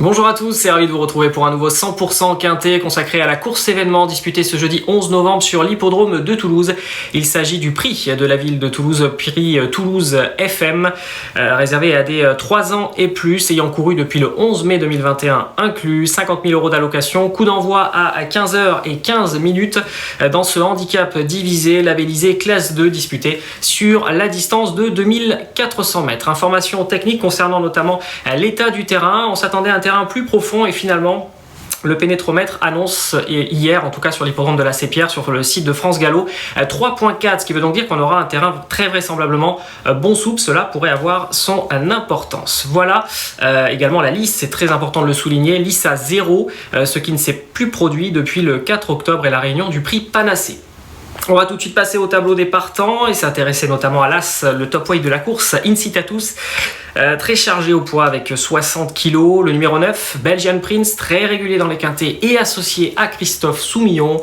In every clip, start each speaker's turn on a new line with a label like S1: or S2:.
S1: Bonjour à tous, c'est ravi de vous retrouver pour un nouveau 100% quintet consacré à la course événement disputée ce jeudi 11 novembre sur l'hippodrome de Toulouse. Il s'agit du prix de la ville de Toulouse, prix Toulouse FM, réservé à des 3 ans et plus, ayant couru depuis le 11 mai 2021 inclus, 50 000 € d'allocation, coup d'envoi à 15h15 dans ce handicap divisé, labellisé classe 2 disputé sur la distance de 2400 mètres. Informations techniques concernant notamment l'état du terrain, on s'attendait à un terrain plus profond et finalement le pénétromètre annonce hier, en tout cas sur l'hippodrome de la Sépierre, sur le site de France Gallo, 3.4, ce qui veut donc dire qu'on aura un terrain très vraisemblablement bon souple. Cela pourrait avoir son importance. Voilà, également la lisse, c'est très important de le souligner, lisse à 0, ce qui ne s'est plus produit depuis le 4 octobre et la réunion du prix Panacée. On va tout de suite passer au tableau des partants et s'intéresser notamment à l'As, le top weight de la course, Incitatus, très chargé au poids avec 60 kg. Le numéro 9, Belgian Prince, très régulier dans les quintets et associé à Christophe Soumillon.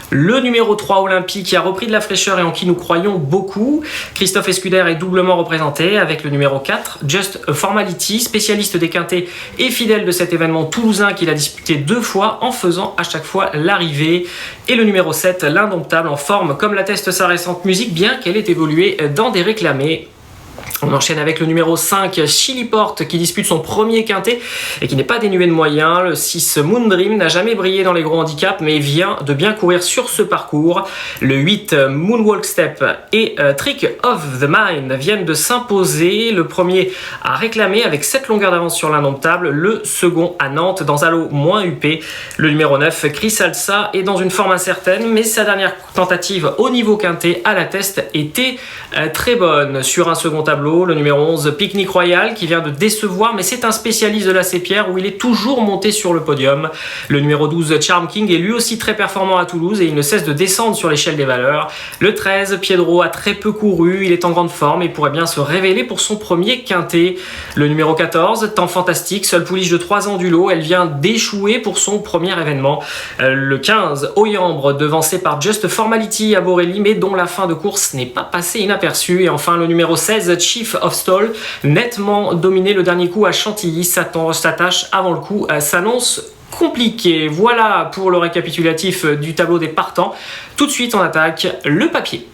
S1: Le numéro 3, Olympique, qui a repris de la fraîcheur et en qui nous croyons beaucoup. Christophe Escuder est doublement représenté avec le numéro 4, Just a Formality, spécialiste des quintets et fidèle de cet événement toulousain qu'il a disputé 2 fois en faisant à chaque fois l'arrivée. Et le numéro 7, l'Indomptable, en forme comme l'atteste sa récente musique, bien qu'elle ait évolué dans des réclamés. On enchaîne avec le numéro 5, Chiliport, qui dispute son premier quintet et qui n'est pas dénué de moyens. Le 6, Moondream n'a jamais brillé dans les gros handicaps, mais vient de bien courir sur ce parcours. Le 8, Moonwalk Step et Trick of the Mind viennent de s'imposer. Le premier a réclamé avec 7 longueurs d'avance sur l'Indomptable. Le second à Nantes dans un lot moins huppé. Le numéro 9, Chris Alsa, est dans une forme incertaine, mais sa dernière tentative au niveau quintet à la test était très bonne. Sur un second tableau, le numéro 11, Picnic Royal, qui vient de décevoir, mais c'est un spécialiste de la Sépierre où il est toujours monté sur le podium. Le numéro 12, Charm King, est lui aussi très performant à Toulouse et il ne cesse de descendre sur l'échelle des valeurs. Le 13, Piedro, a très peu couru, il est en grande forme et pourrait bien se révéler pour son premier quintet. Le numéro 14, Temps Fantastique, seule pouliche de 3 ans du lot, elle vient d'échouer pour son premier événement. Le 15, Oyambre, devancé par Just Formality à Borelli, mais dont la fin de course n'est pas passée inaperçue. Et enfin le numéro 16, Chief of Stall, nettement dominé le dernier coup à Chantilly. Sa tâche avant le coup s'annonce compliquée. Voilà pour le récapitulatif du tableau des partants. Tout de suite on attaque le papier.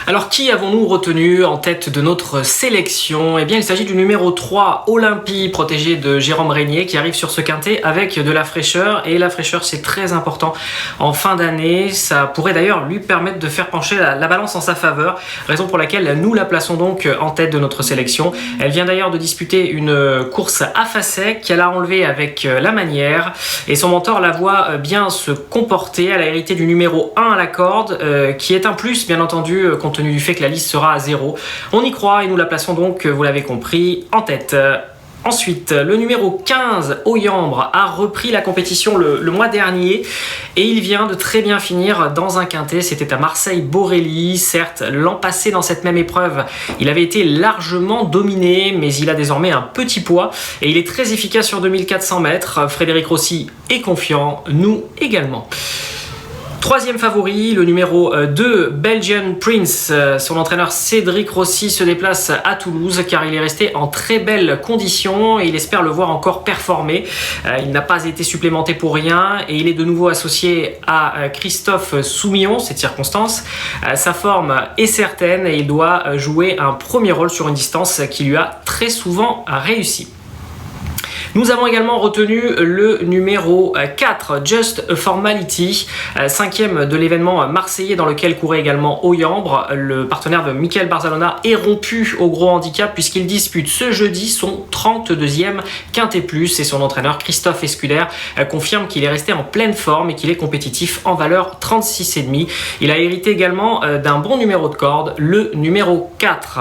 S1: Alors qui avons-nous retenu en tête de notre sélection? Eh bien il s'agit du numéro 3, Olympie, protégé de Jérôme Régnier, qui arrive sur ce quintet avec de la fraîcheur, et la fraîcheur c'est très important en fin d'année. Ça pourrait d'ailleurs lui permettre de faire pencher la balance en sa faveur, raison pour laquelle nous la plaçons donc en tête de notre sélection. Elle vient d'ailleurs de disputer une course à Facet qu'elle a enlevée avec la manière, et son mentor la voit bien se comporter. Elle a hérité du numéro 1 à la corde, qui est un plus bien entendu compte tenu du fait que la liste sera à 0. On y croit et nous la plaçons donc, vous l'avez compris, en tête. Ensuite, le numéro 15, Oyambre, a repris la compétition le mois dernier et il vient de très bien finir dans un quintet. C'était à Marseille-Borelli. Certes, l'an passé dans cette même épreuve, il avait été largement dominé, mais il a désormais un petit poids et il est très efficace sur 2400 mètres. Frédéric Rossi est confiant, nous également. Troisième favori, le numéro 2, Belgian Prince. Son entraîneur Cédric Rossi se déplace à Toulouse car il est resté en très belle condition et il espère le voir encore performer. Il n'a pas été supplémenté pour rien et il est de nouveau associé à Christophe Soumillon, cette circonstance. Sa forme est certaine et il doit jouer un premier rôle sur une distance qui lui a très souvent réussi. Nous avons également retenu le numéro 4, Just a Formality, 5e de l'événement marseillais dans lequel courait également Oyambre. Le partenaire de Michael Barzalona est rompu au gros handicap puisqu'il dispute ce jeudi son 32e quintet plus et son entraîneur Christophe Escuder confirme qu'il est resté en pleine forme et qu'il est compétitif en valeur 36,5. Il a hérité également d'un bon numéro de corde, le numéro 4.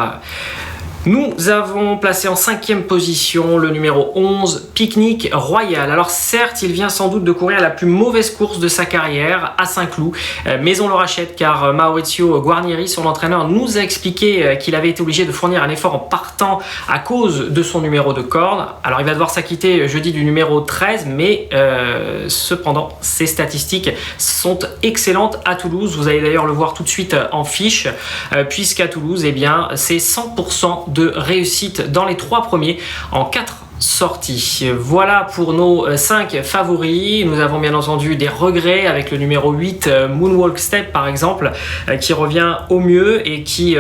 S1: Nous avons placé en 5e position le numéro 11, Picnic Royal. Alors certes, il vient sans doute de courir la plus mauvaise course de sa carrière à Saint-Cloud, mais on le rachète car Maurizio Guarnieri, son entraîneur, nous a expliqué qu'il avait été obligé de fournir un effort en partant à cause de son numéro de corde. Alors il va devoir s'acquitter jeudi du numéro 13, mais cependant, ses statistiques sont excellentes à Toulouse. Vous allez d'ailleurs le voir tout de suite en fiche, puisqu'à Toulouse, eh bien, c'est 100% de réussite dans les 3 premiers en 4 sorties. Voilà pour nos 5 favoris. Nous avons bien entendu des regrets avec le numéro 8 Moonwalk Step par exemple, qui revient au mieux et qui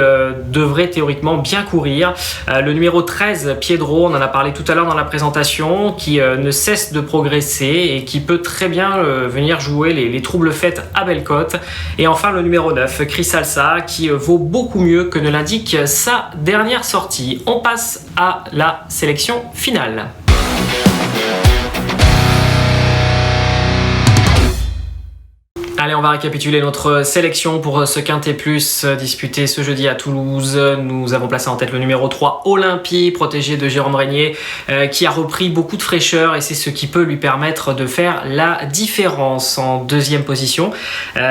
S1: devrait théoriquement bien courir. Le numéro 13 Piedro, on en a parlé tout à l'heure dans la présentation, qui ne cesse de progresser et qui peut très bien venir jouer les troubles faits à Bellecote. Et enfin le numéro 9 Chris Salsa, qui vaut beaucoup mieux que ne l'indique sa dernière sortie. On passe à la sélection finale. Allez, on va récapituler notre sélection pour ce Quintet Plus disputé ce jeudi à Toulouse. Nous avons placé en tête le numéro 3, Olympie, protégé de Jérôme Régnier, qui a repris beaucoup de fraîcheur et c'est ce qui peut lui permettre de faire la différence. En 2e position,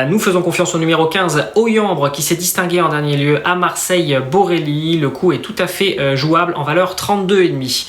S1: nous faisons confiance au numéro 15, Oyambre, qui s'est distingué en dernier lieu à Marseille-Borelli. Le coup est tout à fait jouable en valeur 32,5.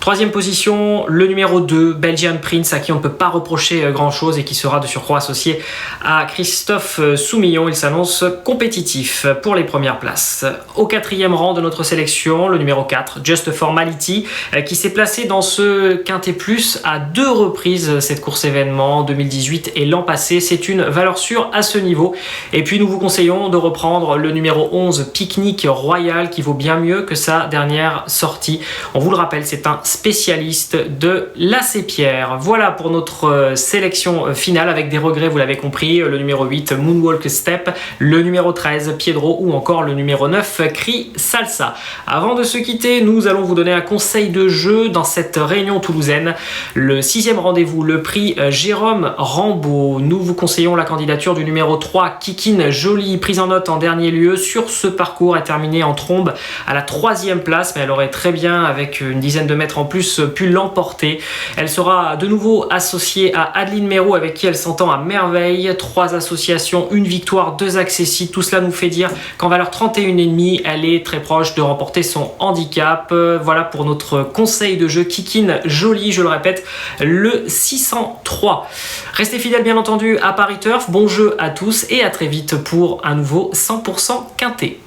S1: 3e position, le numéro 2, Belgian Prince, à qui on ne peut pas reprocher grand-chose et qui sera de surcroît associé à Christophe Soumillon. Il s'annonce compétitif pour les premières places. Au 4e rang de notre sélection, le numéro 4, Just Formality, qui s'est placé dans ce Quintet Plus à 2 reprises cette course événement, 2018 et l'an passé. C'est une valeur sûre à ce niveau. Et puis nous vous conseillons de reprendre le numéro 11, Picnic Royal, qui vaut bien mieux que sa dernière sortie. On vous le rappelle, c'est un spécialiste de l'AC Pierre. Voilà pour notre sélection finale avec des regrets, vous l'avez compris, le numéro 8 Moonwalk Step, le numéro 13 Piedro ou encore le numéro 9 Cri Salsa. Avant de se quitter, nous allons vous donner un conseil de jeu dans cette réunion toulousaine. Le 6e rendez-vous, le prix Jérôme Rambaud. Nous vous conseillons la candidature du numéro 3 Kikine Jolie, prise en note en dernier lieu sur ce parcours, est terminée en trombe à la 3e place, mais elle aurait très bien, avec une dizaine de mètres en plus, pu l'emporter. Elle sera de nouveau associée à Adeline Méraud, avec qui elle s'entend à merveille. 3 associations, 1 victoire, 2 accessibles. Tout cela nous fait dire qu'en valeur 31,5, elle est très proche de remporter son handicap. Voilà pour notre conseil de jeu Kikine Jolie, je le répète, le 603. Restez fidèles bien entendu à Paris Turf. Bon jeu à tous et à très vite pour un nouveau 100% quintet.